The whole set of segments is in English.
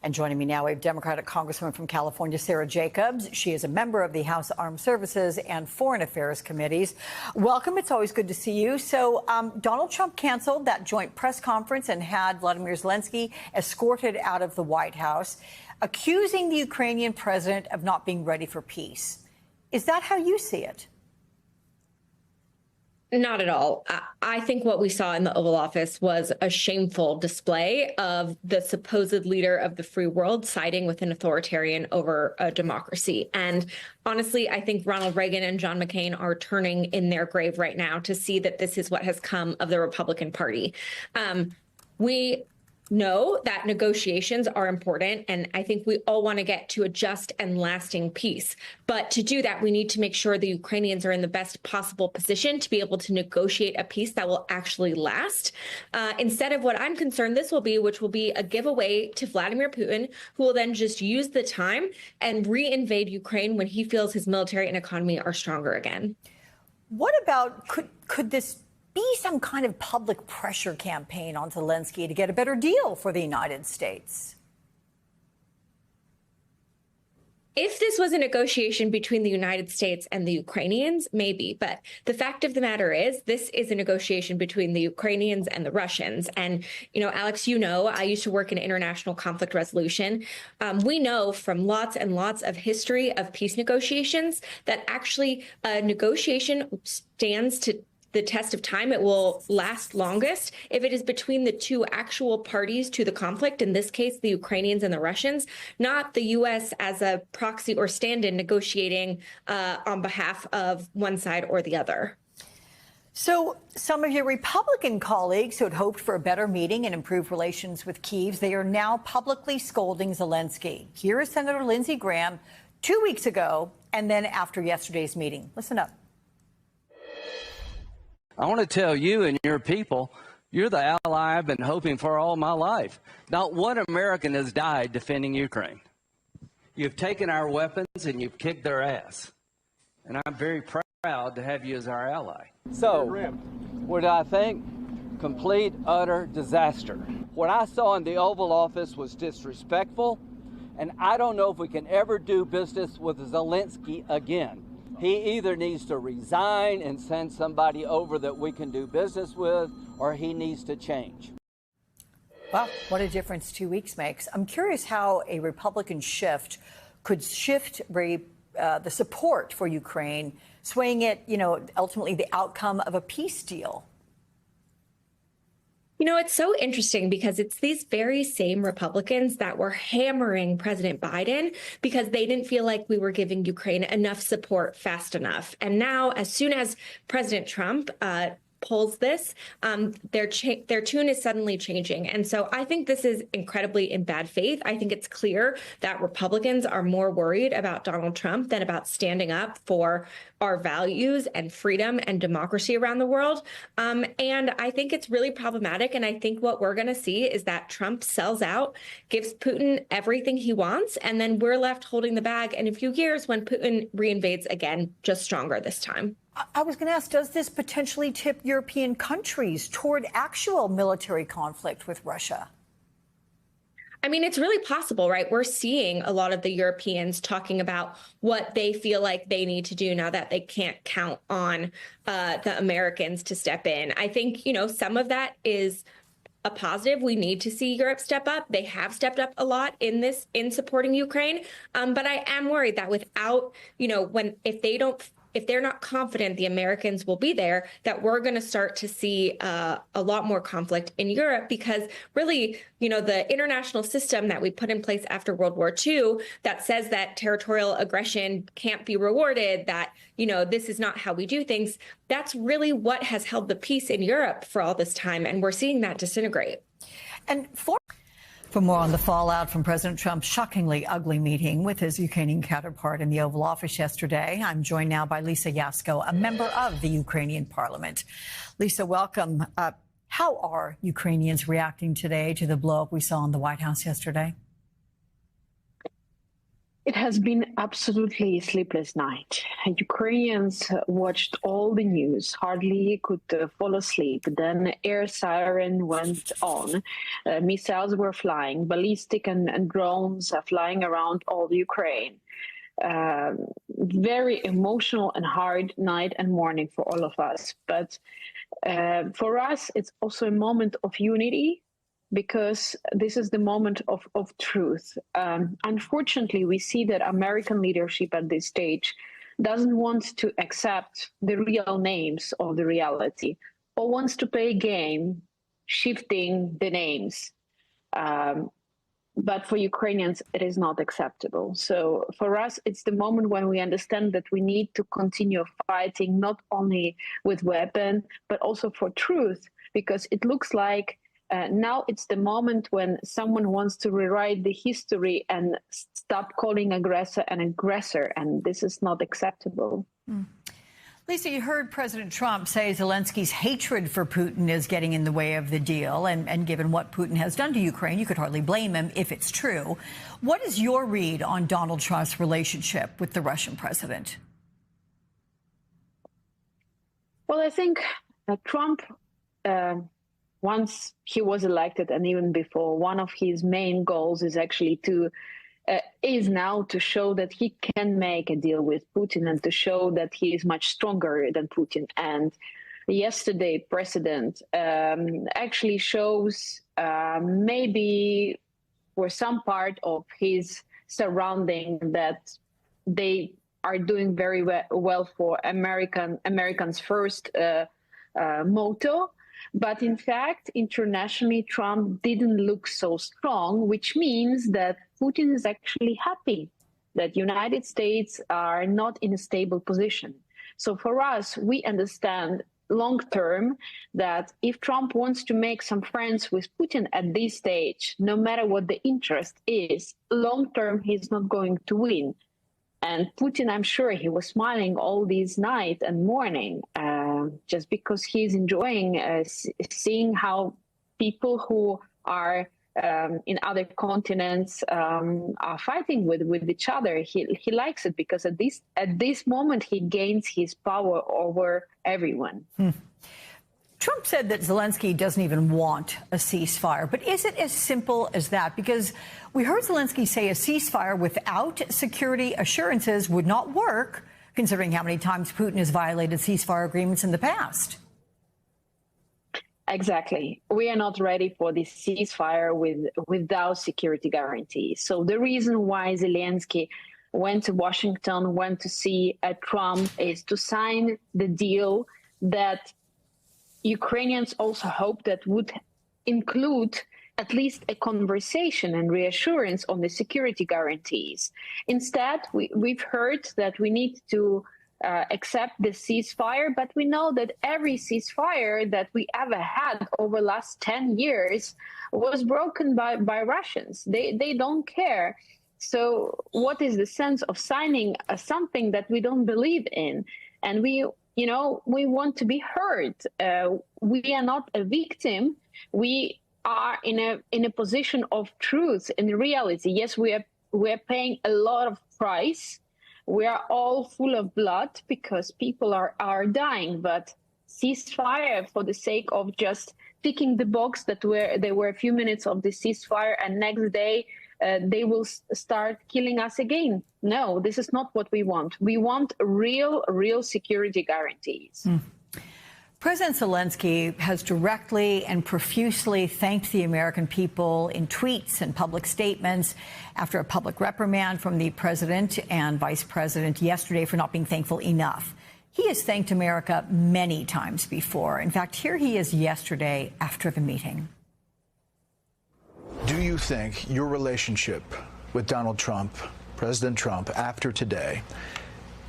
And joining me now, we have Democratic Congresswoman from California, Sarah Jacobs. She is a member of the House Armed Services and Foreign Affairs Committees. Welcome. It's always good to see you. So Donald Trump canceled that joint press conference and had Vladimir Zelensky escorted out of the White House, accusing the Ukrainian president of not being ready for peace. Is that how you see it? Not at all. I think what we saw in the Oval Office was a shameful display of the supposed leader of the free world siding with an authoritarian over a democracy. And honestly, I think Ronald Reagan and John McCain are turning in their grave right now to see that this is what has come of the Republican Party. We know that negotiations are important, and I think we all want to get to a just and lasting peace. But to do that, we need to make sure the Ukrainians are in the best possible position to be able to negotiate a peace that will actually last. Instead of what I'm concerned this will be, which will be a giveaway to Vladimir Putin, who will then just use the time and reinvade Ukraine when he feels his military and economy are stronger again. What about, could this be some kind of public pressure campaign on Zelensky to get a better deal for the United States? If this was a negotiation between the United States and the Ukrainians, maybe. But the fact of the matter is, this is a negotiation between the Ukrainians and the Russians. And, Alex, I used to work in international conflict resolution. We know from lots and lots of history of peace negotiations that actually a negotiation stands to the test of time. It will last longest if it is between the two actual parties to the conflict, in this case, the Ukrainians and the Russians, not the U.S. as a proxy or stand-in negotiating on behalf of one side or the other. So some of your Republican colleagues who had hoped for a better meeting and improved relations with Kyiv, they are now publicly scolding Zelensky. Here is Senator Lindsey Graham 2 weeks ago and then after yesterday's meeting. Listen up. I want to tell you and your people, you're the ally I've been hoping for all my life. Not one American has died defending Ukraine. You've taken our weapons and you've kicked their ass. And I'm very proud to have you as our ally. So, what do I think? Complete, utter disaster. What I saw in the Oval Office was disrespectful, and I don't know if we can ever do business with Zelensky again. He either needs to resign and send somebody over that we can do business with, or he needs to change. Well, what a difference 2 weeks makes. I'm curious how a Republican shift could shift the support for Ukraine, swaying it, ultimately the outcome of a peace deal. It's so interesting because it's these very same Republicans that were hammering President Biden because they didn't feel like we were giving Ukraine enough support fast enough. And now, as soon as President Trump pulls this, their tune is suddenly changing. And so I think this is incredibly in bad faith. I think it's clear that Republicans are more worried about Donald Trump than about standing up for our values and freedom and democracy around the world. And I think it's really problematic. And I think what we're going to see is that Trump sells out, gives Putin everything he wants, and then we're left holding the bag in a few years when Putin reinvades again, just stronger this time. I was going to ask, does this potentially tip European countries toward actual military conflict with Russia? I mean, it's really possible, right? We're seeing a lot of the Europeans talking about what they feel like they need to do now that they can't count on the Americans to step in. I think, some of that is a positive. We need to see Europe step up. They have stepped up a lot in supporting Ukraine. But I am worried that without, if they're not confident the Americans will be there, that we're going to start to see a lot more conflict in Europe because really, the international system that we put in place after World War II that says that territorial aggression can't be rewarded, that, this is not how we do things. That's really what has held the peace in Europe for all this time. And we're seeing that disintegrate. And for more on the fallout from President Trump's shockingly ugly meeting with his Ukrainian counterpart in the Oval Office yesterday, I'm joined now by Lisa Yasko, a member of the Ukrainian parliament. Lisa, welcome. How are Ukrainians reacting today to the blow-up we saw in the White House yesterday? It has been absolutely a sleepless night. Ukrainians watched all the news, hardly could fall asleep. Then air siren went on. Missiles were flying, ballistic and drones flying around all Ukraine. Very emotional and hard night and morning for all of us. But for us, it's also a moment of unity, because this is the moment of truth. Unfortunately, we see that American leadership at this stage doesn't want to accept the real names of the reality, or wants to play a game shifting the names. But for Ukrainians, it is not acceptable. So for us, it's the moment when we understand that we need to continue fighting, not only with weapons, but also for truth, because it looks like now it's the moment when someone wants to rewrite the history and stop calling aggressor an aggressor, and this is not acceptable. Lisa, you heard President Trump say Zelensky's hatred for Putin is getting in the way of the deal, and given what Putin has done to Ukraine, you could hardly blame him if it's true. What is your read on Donald Trump's relationship with the Russian president? Well, I think Trump, once he was elected and even before, one of his main goals is actually is now to show that he can make a deal with Putin and to show that he is much stronger than Putin. And yesterday, President actually shows maybe for some part of his surrounding that they are doing very well for Americans first motto. But in fact, internationally, Trump didn't look so strong, which means that Putin is actually happy that United States are not in a stable position. So for us, we understand long term that if Trump wants to make some friends with Putin at this stage, no matter what the interest is, long term, he's not going to win. And Putin, I'm sure he was smiling all these night and morning, just because he's enjoying seeing how people who are in other continents are fighting with each other. He likes it because at this moment he gains his power over everyone. Trump said that Zelensky doesn't even want a ceasefire. But is it as simple as that? Because we heard Zelensky say a ceasefire without security assurances would not work, considering how many times Putin has violated ceasefire agreements in the past. Exactly. We are not ready for this ceasefire without security guarantees. So the reason why Zelensky went to Washington, went to see Trump, is to sign the deal that Ukrainians also hope that would include at least a conversation and reassurance on the security guarantees. Instead, we've heard that we need to accept the ceasefire, but we know that every ceasefire that we ever had over the last 10 years was broken by Russians. They don't care. So what is the sense of signing something that we don't believe in? And we want to be heard. We are not a victim. We are in a position of truth and reality. Yes, we are paying a lot of price. We are all full of blood because people are dying. But ceasefire for the sake of just ticking the box that there were a few minutes of the ceasefire and next day they will start killing us again. No, this is not what we want. We want real security guarantees. President Zelensky has directly and profusely thanked the American people in tweets and public statements after a public reprimand from the president and vice president yesterday for not being thankful enough. He has thanked America many times before. In fact, here he is yesterday after the meeting. Do you think your relationship with Donald Trump, President Trump, after today,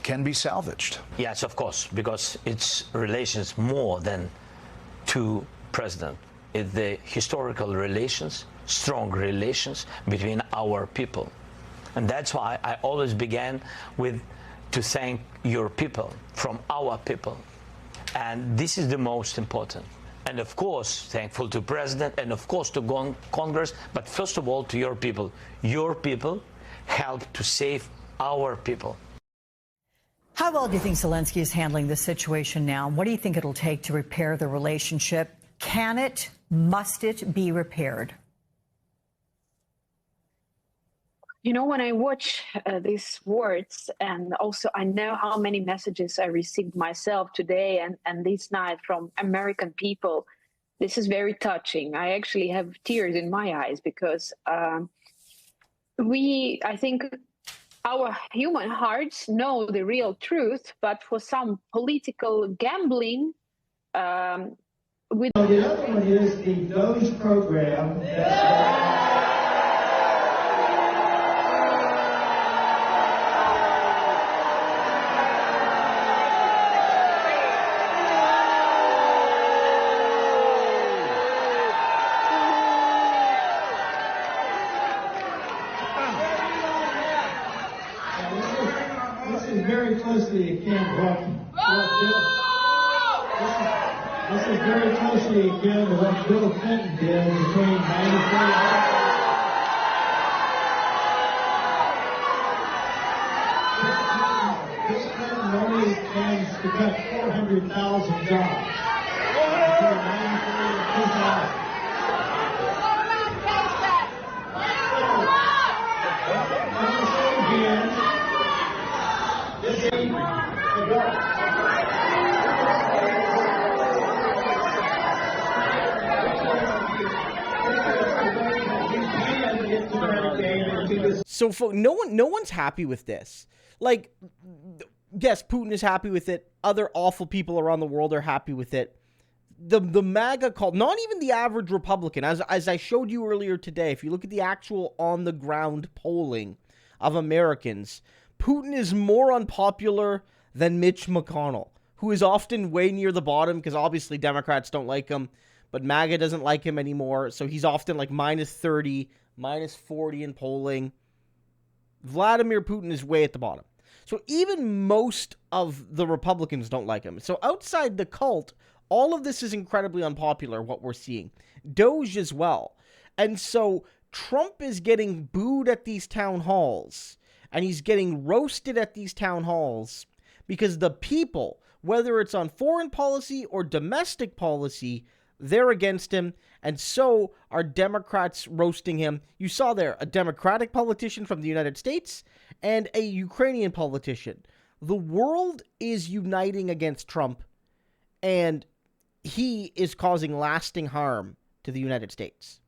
can be salvaged? Yes, of course, because it's relations more than two presidents. It's the historical relations, strong relations between our people. And that's why I always began with to thank your people, from our people. And this is the most important. And of course, thankful to President and of course to Congress, but first of all to your people. Your people help to save our people. How well do you think Zelensky is handling this situation now? What do you think it'll take to repair the relationship? Can it, must it be repaired? You know, when I watch these words, and also I know how many messages I received myself today and this night from American people, this is very touching. I actually have tears in my eyes because I think our human hearts know the real truth, but for some political gambling, with the other one is the DOGE program. Very closely akin this is very closely akin to what Bill Clinton did between 94 This Clinton only plans to cut 400,000 jobs between 94 and 2000. So no one's happy with this. Like, yes, Putin is happy with it. Other awful people around the world are happy with it. The MAGA cult, not even the average Republican, as I showed you earlier today, if you look at the actual on-the-ground polling of Americans, Putin is more unpopular than Mitch McConnell, who is often way near the bottom because obviously Democrats don't like him, but MAGA doesn't like him anymore, so he's often like minus 30, minus 40 in polling. Vladimir Putin is way at the bottom. So even most of the Republicans don't like him. So outside the cult, all of this is incredibly unpopular, what we're seeing. Doge as well. And so Trump is getting booed at these town halls, and he's getting roasted at these town halls because the people, whether it's on foreign policy or domestic policy, they're against him, and so are Democrats roasting him. You saw there a Democratic politician from the United States and a Ukrainian politician. The world is uniting against Trump, and he is causing lasting harm to the United States.